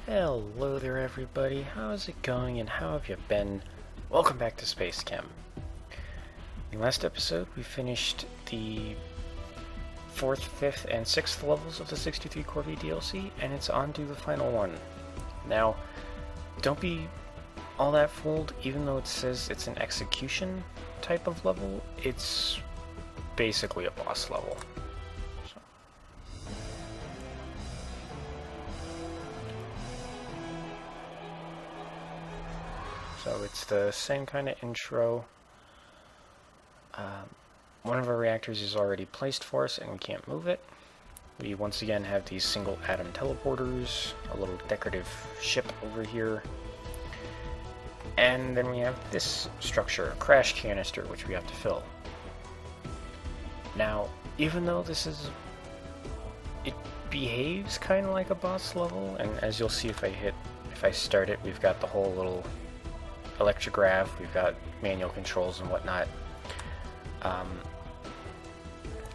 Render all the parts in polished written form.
Hello there everybody, how's it going and how have you been? Welcome back to SpaceChem. In the last episode we finished the 4th, 5th, and 6th levels of the 63 Corvée DLC, and it's on to the final one. Now, don't be all that fooled, even though it says it's an execution type of level, it's basically a boss level. So it's the same kind of intro. One of our reactors is already placed for us and we can't move it. We once again have these single atom teleporters, a little decorative ship over here. And then we have this structure, a crash canister, which we have to fill. Now, even though it behaves kind of like a boss level, and as you'll see if I start it, we've got the whole little electrograv, we've got manual controls and whatnot.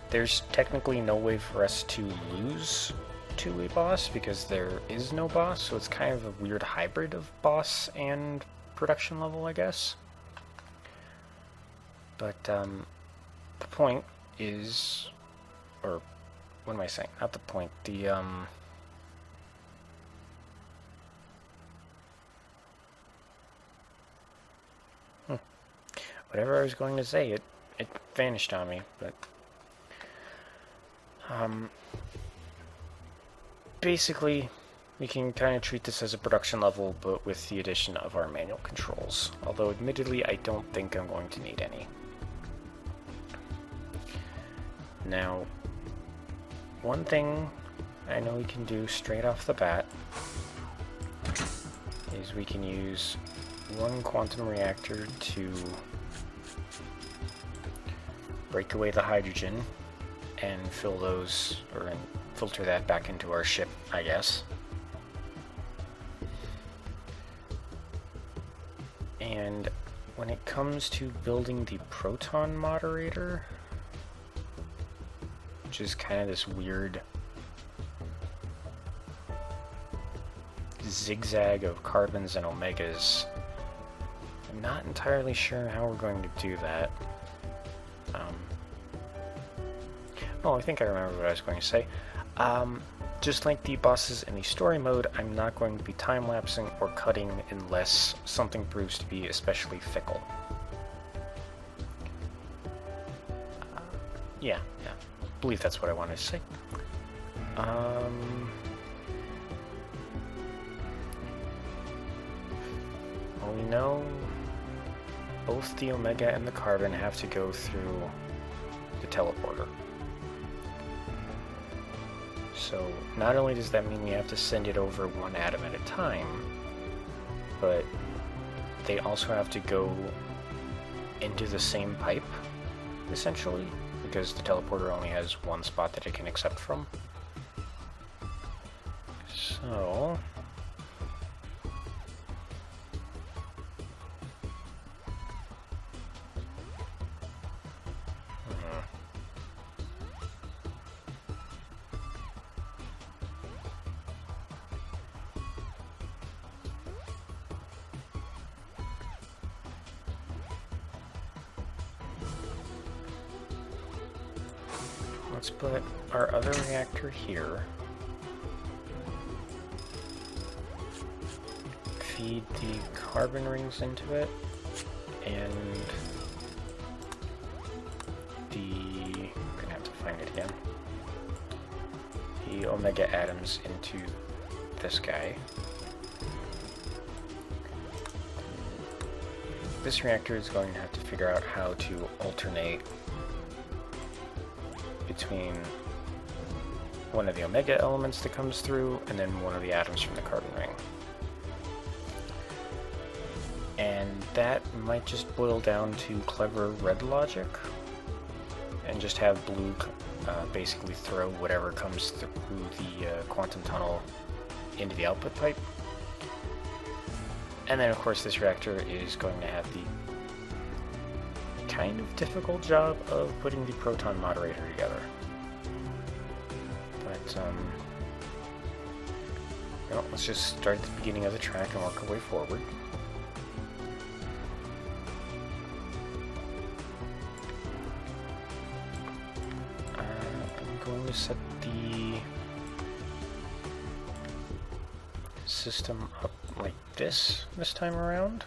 There's technically no way for us to lose to a boss because there is no boss, so it's kind of a weird hybrid of boss and production level, I guess. But the point is, or what am I saying? Not the point, whatever I was going to say, it vanished on me, but basically we can kind of treat this as a production level, but with the addition of our manual controls, although admittedly I don't think I'm going to need any. Now, one thing I know we can do straight off the bat is we can use one quantum reactor to break away the hydrogen and fill those, or filter that back into our ship, I guess. And when it comes to building the proton moderator, which is kind of this weird zigzag of carbons and omegas, I'm not entirely sure how we're going to do that. Oh, I think I remember what I was going to say. Just like the bosses in the story mode, I'm not going to be time-lapsing or cutting unless something proves to be especially fickle. Yeah, I believe that's what I wanted to say. Well, we know both the Omega and the Carbon have to go through the teleporter. So not only does that mean we have to send it over one atom at a time, but they also have to go into the same pipe, essentially, because the teleporter only has one spot that it can accept from. So let's put our other reactor here. Feed the carbon rings into it, and I'm gonna have to find it again. The Omega atoms into this guy. This reactor is going to have to figure out how to alternate between one of the Omega elements that comes through and then one of the atoms from the carbon ring. And that might just boil down to clever red logic, and just have blue basically throw whatever comes through the quantum tunnel into the output pipe. And then of course this reactor is going to have the kind of difficult job of putting the proton moderator together. But know, let's just start at the beginning of the track and work our way forward. I'm going to set the system up like this time around.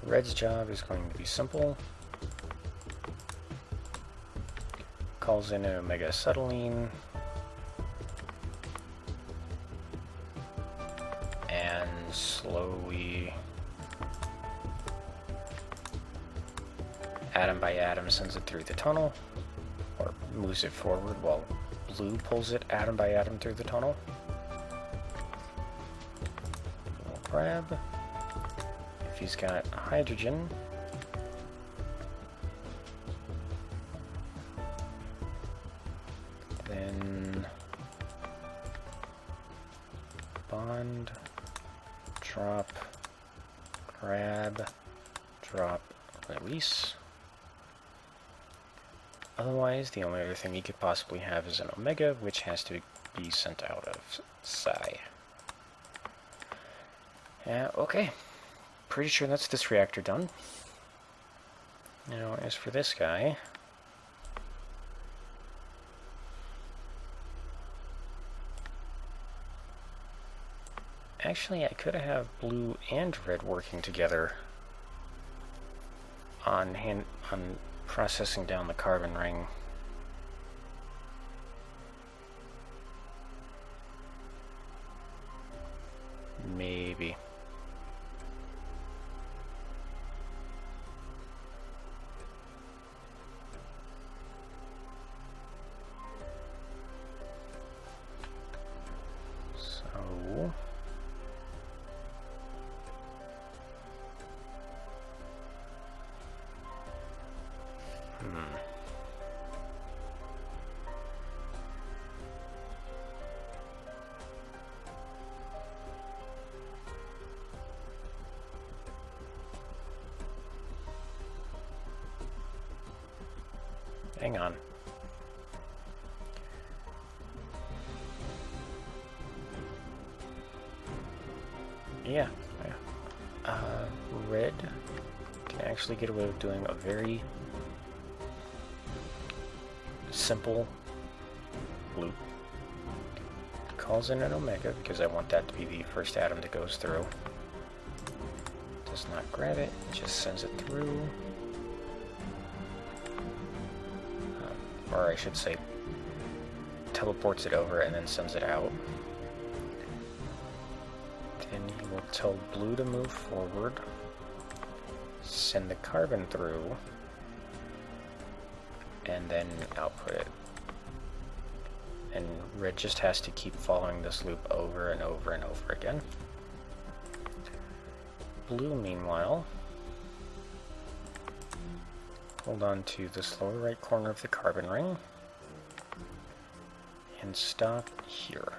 Red's job is going to be simple. Calls in an Omega acetylene and slowly, atom by atom, sends it through the tunnel, or moves it forward while blue pulls it atom by atom through the tunnel. We'll grab. If he's got hydrogen, then bond, drop, grab, drop, release. Otherwise, the only other thing he could possibly have is an Omega, which has to be sent out of Psi. Yeah, okay. Pretty sure that's this reactor done. Now, as for this guy, actually, I could have blue and red working together on processing down the carbon ring. Maybe. So hang on. Yeah. Red can actually get away with doing a very simple loop. Calls in an Omega because I want that to be the first atom that goes through. Does not grab it, just sends it through. Or I should say, teleports it over and then sends it out. Then you will tell blue to move forward, send the carbon through, and then output it. And red just has to keep following this loop over and over and over again. Blue, meanwhile, hold on to this lower right corner of the carbon ring and stop here.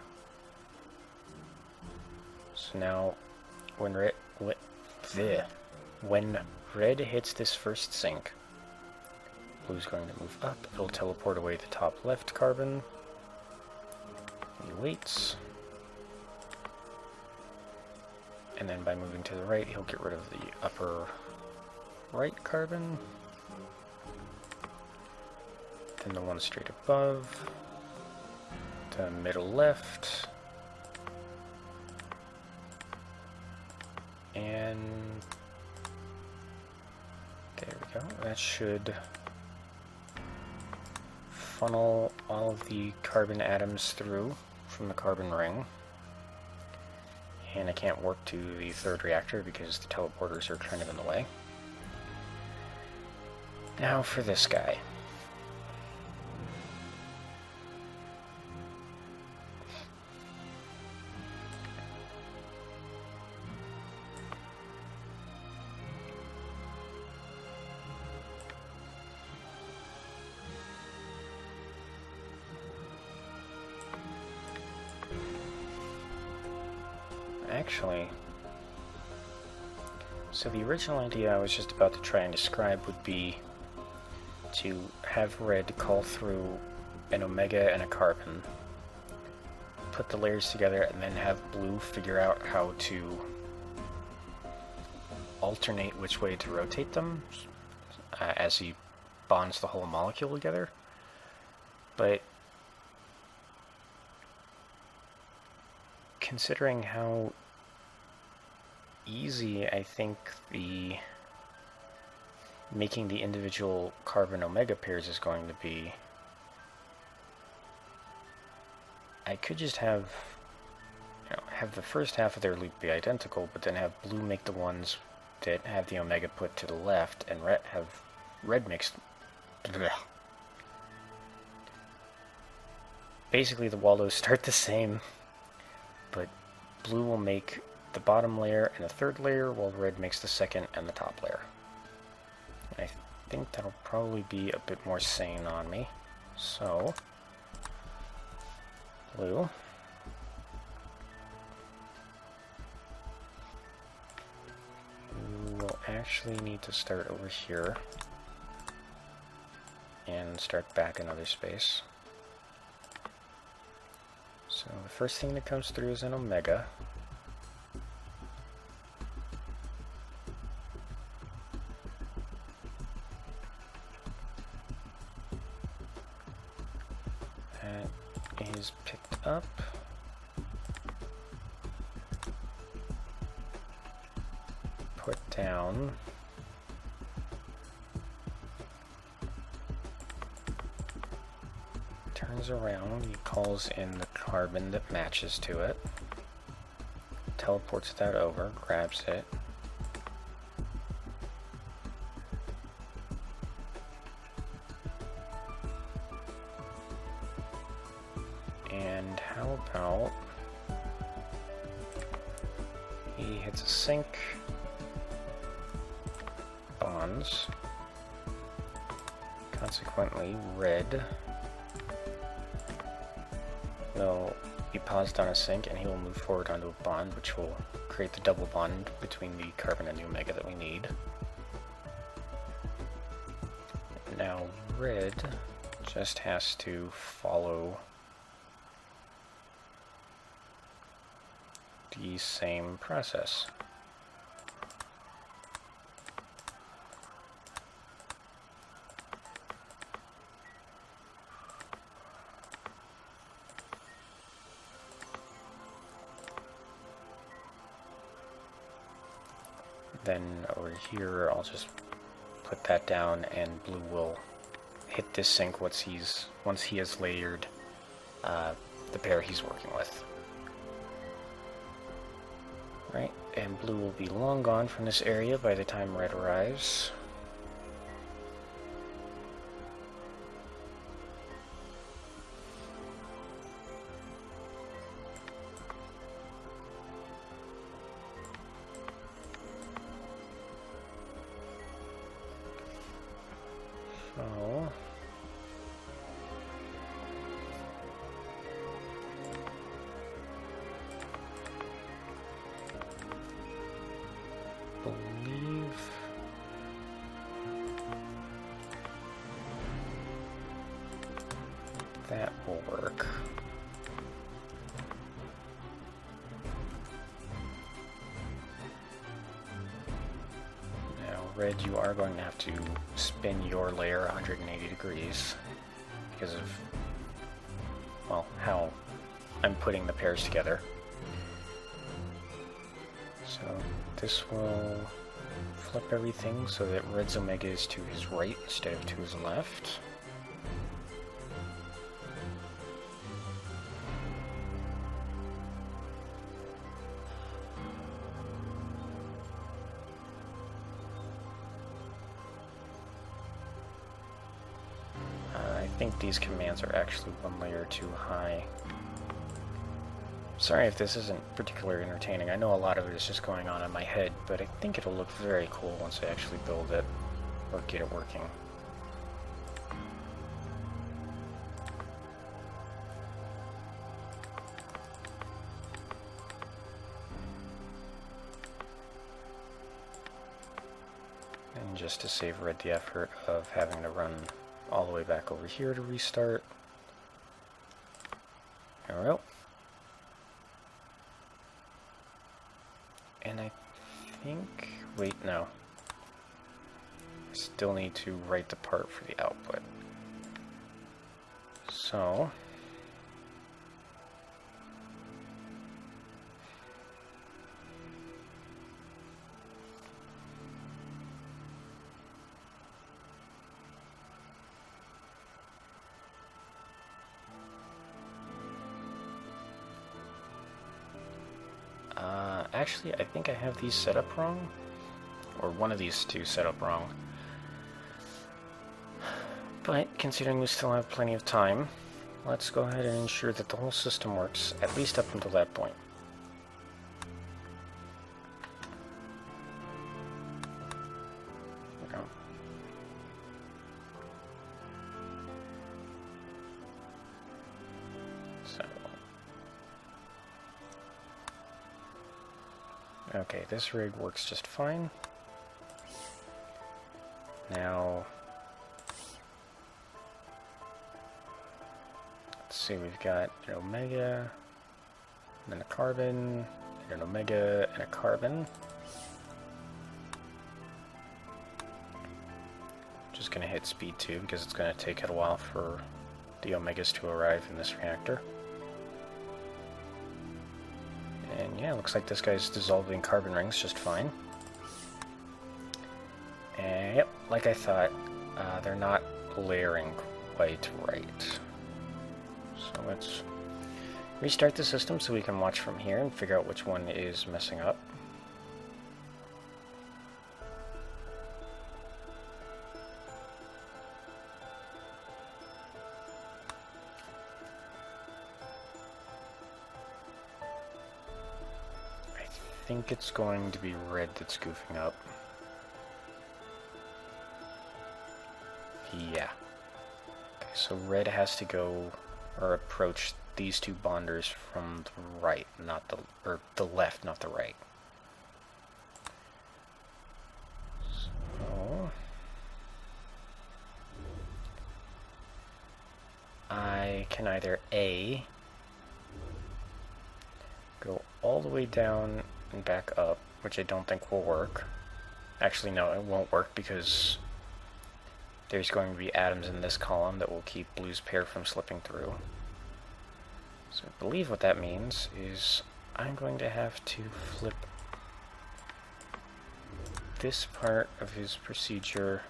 So now, when red hits this first sink, blue's going to move up. It'll teleport away the top left carbon. He waits. And then by moving to the right, he'll get rid of the upper right carbon. Then the one straight above. The middle left. And there we go. That should funnel all of the carbon atoms through from the carbon ring. And I can't work to the third reactor because the teleporters are kind of in the way. Now for this guy. Actually, so the original idea I was just about to try and describe would be to have red call through an Omega and a carbon, put the layers together and then have blue figure out how to alternate which way to rotate them as he bonds the whole molecule together. But considering how easy I think the making the individual carbon omega pairs is going to be, I could just have, have the first half of their loop be identical, but then have blue make the ones that have the omega put to the left, and have red mixed. Blech. Basically, the wallows start the same, but blue will make the bottom layer and the third layer, while red makes the second and the top layer. I think that'll probably be a bit more sane on me. So, blue. We will actually need to start over here and start back another space. So the first thing that comes through is an omega. That is picked up. Put down. Turns around, he calls in the carbon that matches to it, teleports that over, grabs it, and how about he hits a sync, bonds, consequently red will be paused on a sync, and he will move forward onto a bond, which will create the double bond between the carbon and the omega that we need. Now red just has to follow the same process. Then over here, I'll just put that down, and blue will hit this sync once he has layered the pair he's working with. Right, and blue will be long gone from this area by the time red arrives. So, believe that will work. Red, you are going to have to spin your layer 180 degrees because of, well, how I'm putting the pairs together. So this will flip everything so that red's omega is to his right instead of to his left. I think these commands are actually one layer too high. Sorry if this isn't particularly entertaining. I know a lot of it is just going on in my head, but I think it'll look very cool once I actually build it or get it working. And just to save Red the effort of having to run all the way back over here to restart. There we go. And I think... wait, no. I still need to write the part for the output. So... actually, I think I have these set up wrong. Or one of these two set up wrong. But, considering we still have plenty of time, let's go ahead and ensure that the whole system works, at least up until that point. Okay, this rig works just fine. Now, let's see, we've got an omega, and then a carbon, and an omega, and a carbon. Just going to hit speed 2 because it's going to take it a while for the omegas to arrive in this reactor. And yeah, looks like this guy's dissolving carbon rings just fine. And yep, like I thought, they're not layering quite right. So let's restart the system so we can watch from here and figure out which one is messing up. I think it's going to be red that's goofing up. Yeah. Okay, so red has to go or approach these two bonders from the right, not the the left, not the right. So I can either A, go all the way down and back up, which I don't think will work. Actually, no, it won't work because there's going to be atoms in this column that will keep blue's pair from slipping through. So I believe what that means is I'm going to have to flip this part of his procedure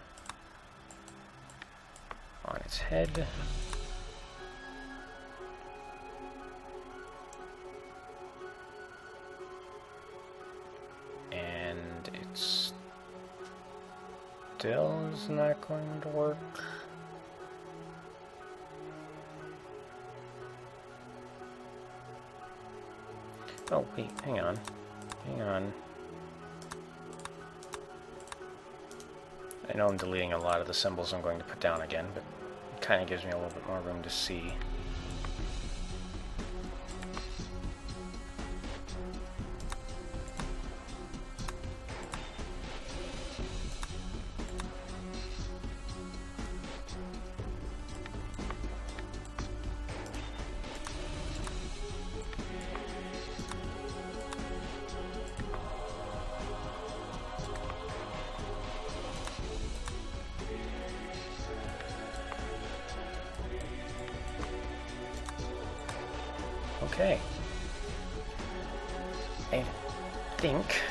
on its head. Still is not going to work. Oh, wait, hang on. Hang on. I know I'm deleting a lot of the symbols I'm going to put down again, but it kind of gives me a little bit more room to see. Okay. I think,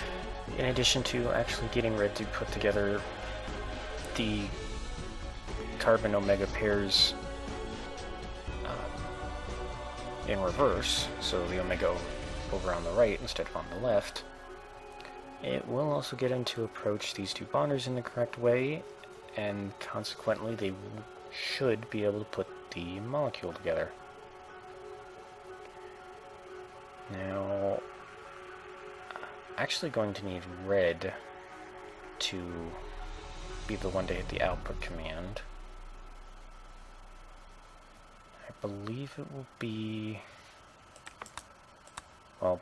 in addition to actually getting red to put together the carbon omega pairs in reverse, so the omega over on the right instead of on the left, it will also get him to approach these two bonders in the correct way, and consequently they should be able to put the molecule together. Now, actually going to need red to be the one to hit the output command. I believe it will be... well,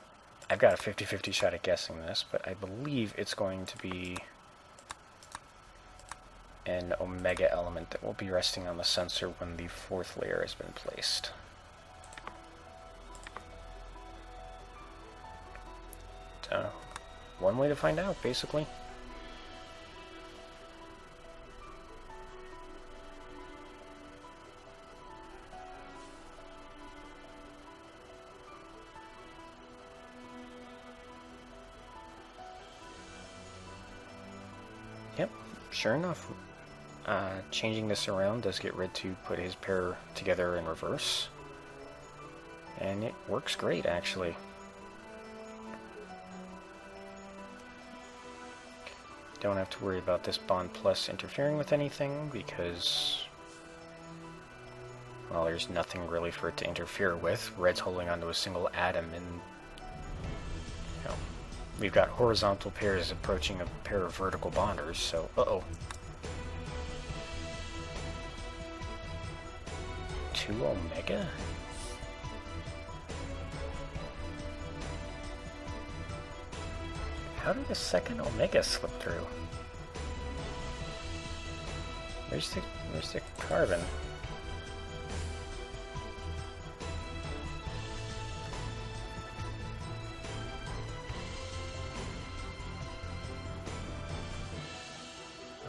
I've got a 50-50 shot at guessing this, but I believe it's going to be an omega element that will be resting on the sensor when the fourth layer has been placed. one way to find out, basically. Yep, sure enough. Changing this around does get Red to put his pair together in reverse. And it works great, actually. Don't have to worry about this Bond Plus interfering with anything, because, well, there's nothing really for it to interfere with. Red's holding onto a single atom, and, you know, we've got horizontal pairs approaching a pair of vertical bonders, so, uh-oh. 2 Omega? How did the second Omega slip through? Where's the carbon?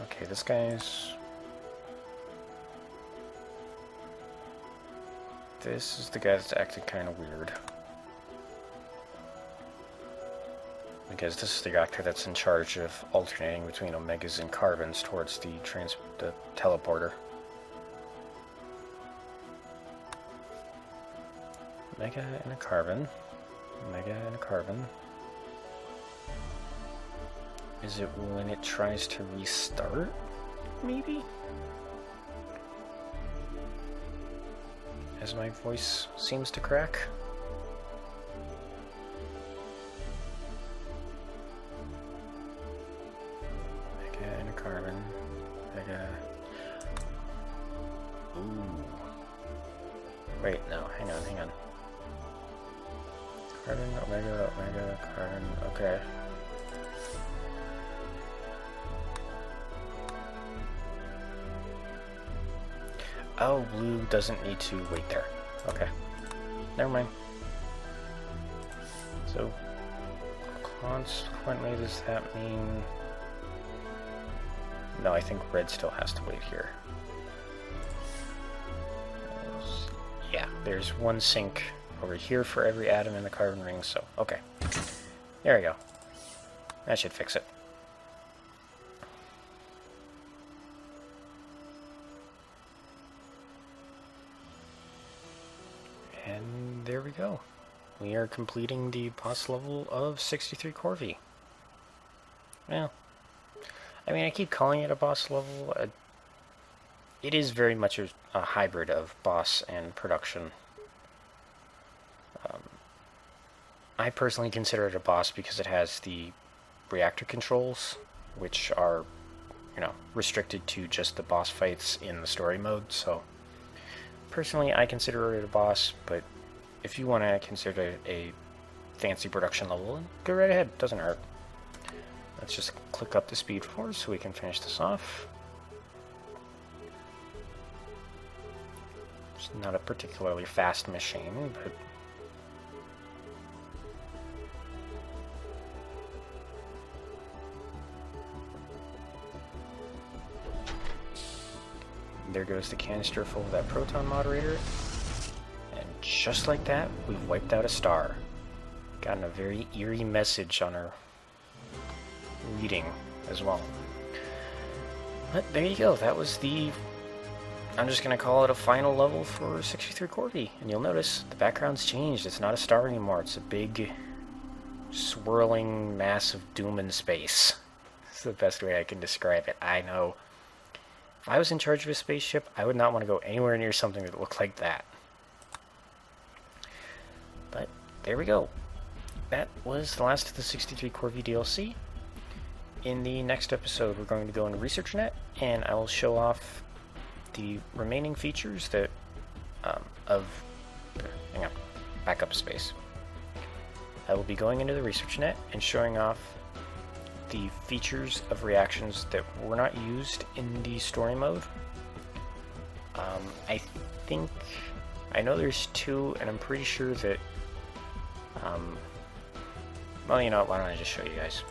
Okay, this guy's... This is the guy that's acting kind of weird. Because this is the reactor that's in charge of alternating between omegas and carbons towards the teleporter. Omega and a carbon. Omega and a carbon. Is it when it tries to restart? Maybe? As my voice seems to crack. Carbon, Omega. Ooh. Wait, no, hang on. Carbon, Omega, Omega, carbon, okay. Oh, blue doesn't need to wait there. Okay. Never mind. So, consequently, does that mean... No, I think red still has to wait here. Yeah, there's one sink over here for every atom in the carbon ring, so, okay. There we go. That should fix it. And there we go. We are completing the boss level of 63 Corvi. Well, I mean, I keep calling it a boss level. It is very much a hybrid of boss and production. I personally consider it a boss because it has the reactor controls, which are, you know, restricted to just the boss fights in the story mode. So, personally, I consider it a boss, but if you want to consider it a fancy production level, go right ahead. Doesn't hurt. Let's just click up the speed force so we can finish this off. It's not a particularly fast machine, but... There goes the canister full of that proton moderator. And just like that, we've wiped out a star. Gotten a very eerie message on our reading as well. But there you go. That was the... I'm just going to call it a final level for 63 Corvi. And you'll notice the background's changed. It's not a star anymore. It's a big, swirling mass of doom in space. That's the best way I can describe it. I know. If I was in charge of a spaceship, I would not want to go anywhere near something that looked like that. But there we go. That was the last of the 63 Corvi DLC. In the next episode, we're going to go into ResearchNet, and I will show off the remaining features that hang on, back up a space. I will be going into the ResearchNet and showing off the features of reactions that were not used in the story mode. I know there's 2, and I'm pretty sure that well, you know what, why don't I just show you guys.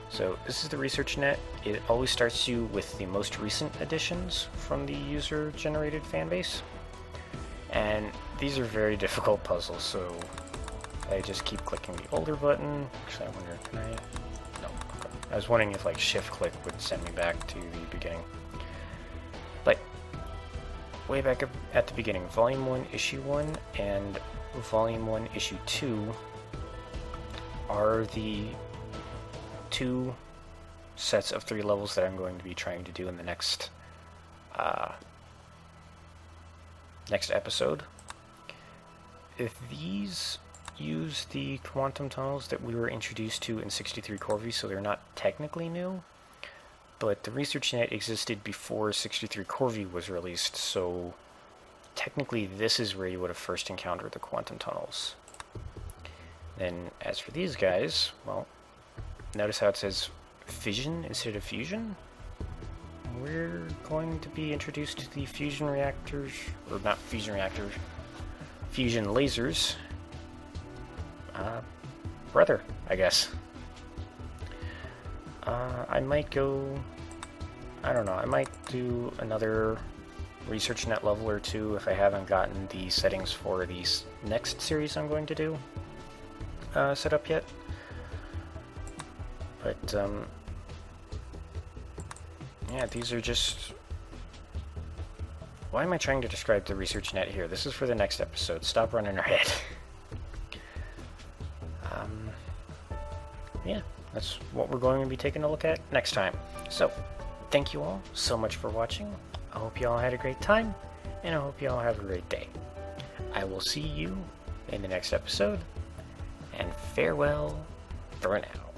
So this is the research net. It always starts you with the most recent additions from the user-generated fanbase. And these are very difficult puzzles, so I just keep clicking the older button. Actually, I wonder, can I? No. Okay. I was wondering if like shift-click would send me back to the beginning. But way back up at the beginning, Volume 1, Issue 1, and Volume 1, Issue 2 are the 2 sets of 3 levels that I'm going to be trying to do in the next next episode. If these use the quantum tunnels that we were introduced to in 63 Corvi, so they're not technically new, but the research net existed before 63 Corvi was released, so technically this is where you would have first encountered the quantum tunnels. Then as for these guys, well, notice how it says fission instead of fusion? We're going to be introduced to the fusion reactors, or not fusion reactors, fusion lasers. Brother, I guess. I might go, I don't know, I might do another research net level or 2 if I haven't gotten the settings for the next series I'm going to do set up yet. But, yeah, these are just... Why am I trying to describe the research net here? This is for the next episode. Stop running ahead. Yeah, that's what we're going to be taking a look at next time. So, thank you all so much for watching. I hope you all had a great time, and I hope you all have a great day. I will see you in the next episode, and farewell for now.